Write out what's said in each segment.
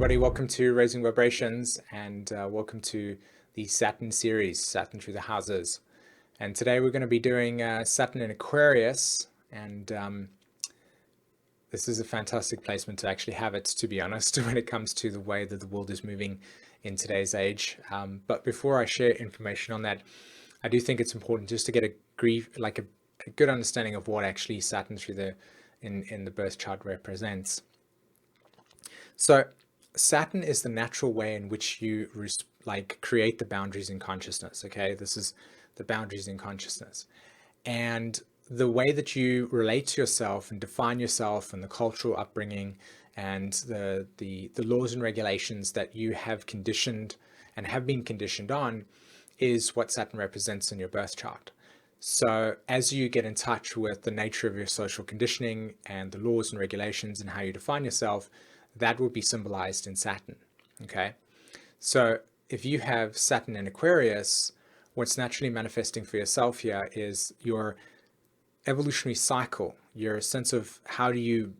everybody, welcome to Raising Vibrations and welcome to the Saturn series, Saturn through the houses. And today we're going to be doing Saturn in Aquarius, and this is a fantastic placement to actually have it, to be honest, when it comes to the way that the world is moving in today's age. But before I share information on that, I do think it's important just to get a good understanding of what actually Saturn through in the birth chart represents. So Saturn is the natural way in which you create the boundaries in consciousness. Okay, this is the boundaries in consciousness, and the way that you relate to yourself and define yourself, and the cultural upbringing, and the laws and regulations that you have conditioned and have been conditioned on, is what Saturn represents in your birth chart. So as you get in touch with the nature of your social conditioning and the laws and regulations and how you define yourself, that will be symbolized in Saturn. Okay, so if you have Saturn in Aquarius, what's naturally manifesting for yourself here is your evolutionary cycle, your sense of how do you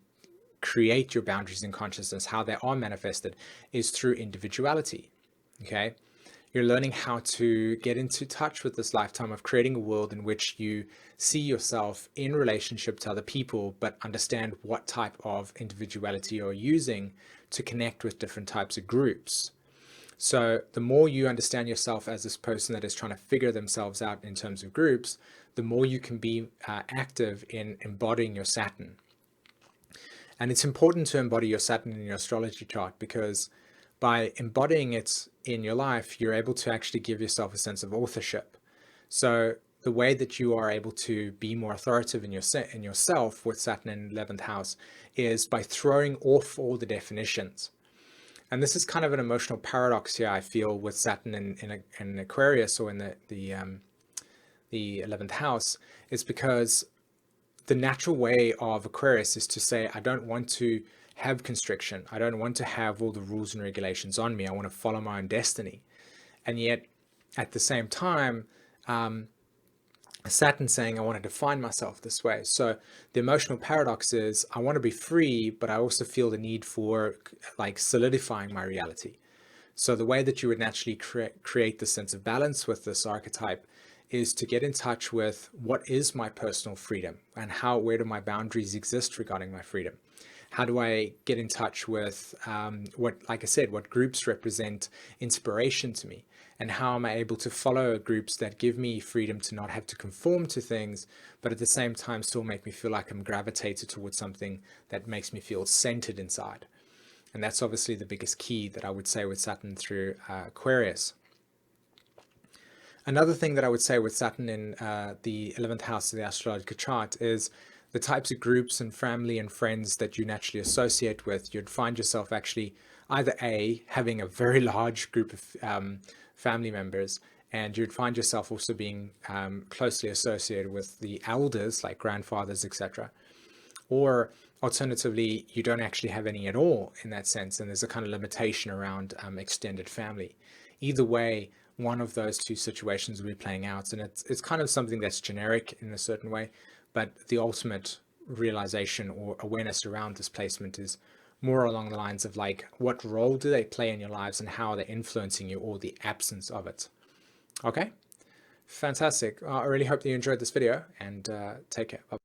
create your boundaries in consciousness, how they are manifested, is through individuality. Okay, you're learning how to get into touch with this lifetime of creating a world in which you see yourself in relationship to other people, but understand what type of individuality you're using to connect with different types of groups. So the more you understand yourself as this person that is trying to figure themselves out in terms of groups, the more you can be active in embodying your Saturn. And it's important to embody your Saturn in your astrology chart, because by embodying it in your life, you're able to actually give yourself a sense of authorship. So the way that you are able to be more authoritative in yourself with Saturn in 11th house is by throwing off all the definitions. And this is kind of an emotional paradox here, I feel, with Saturn in Aquarius, or in the 11th house, is because the natural way of Aquarius is to say, I don't want to have constriction. I don't want to have all the rules and regulations on me. I want to follow my own destiny. And yet, at the same time, Saturn saying, I want to define myself this way. So the emotional paradox is, I want to be free, but I also feel the need for solidifying my reality. So the way that you would naturally create the sense of balance with this archetype is to get in touch with what is my personal freedom, and where do my boundaries exist regarding my freedom. How do I get in touch with what groups represent inspiration to me? And how am I able to follow groups that give me freedom to not have to conform to things, but at the same time still make me feel like I'm gravitated towards something that makes me feel centered inside? And that's obviously the biggest key that I would say with Saturn through Aquarius. Another thing that I would say with Saturn in the 11th house of the astrological chart is the types of groups and family and friends that you naturally associate with. You'd find yourself actually either having a very large group of family members, and you'd find yourself also being closely associated with the elders, like grandfathers, etc. Or alternatively, you don't actually have any at all in that sense, and there's a kind of limitation around extended family. Either way, one of those two situations will be playing out, and it's kind of something that's generic in a certain way, but the ultimate realization or awareness around this placement is more along the lines of what role do they play in your lives, and how are they influencing you, or the absence of it. Okay, fantastic. I really hope that you enjoyed this video, and take care. Bye.